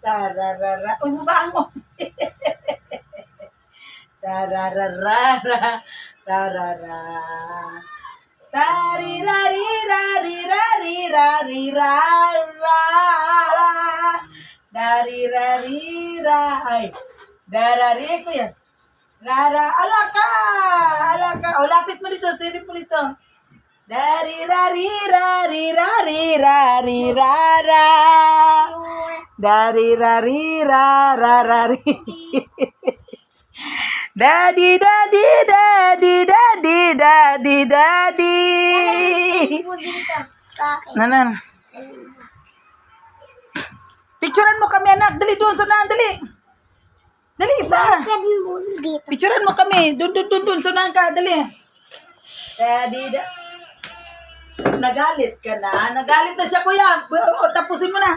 Tararara. Uy, mabangon. Tararara. Tarara. Tarirarirariraririrarira. Darirarira. Ay. Darari ko yan. Rara. Alaka. Alaka. O, lapit mo dito. Tilip mo dito. Darirarirariraririrarira. Darirarirarirari. Daddy, daddy, daddy, daddy, daddy, daddy. Nanan. Picturean mo kami, anak. Dali doon, sunan, dali. Dali, isa. Picturean mo kami. Doon, sunan ka, dali. Daddy, Nagalit ka na? Nagalit na siya, kuya. O, tapusin mo na.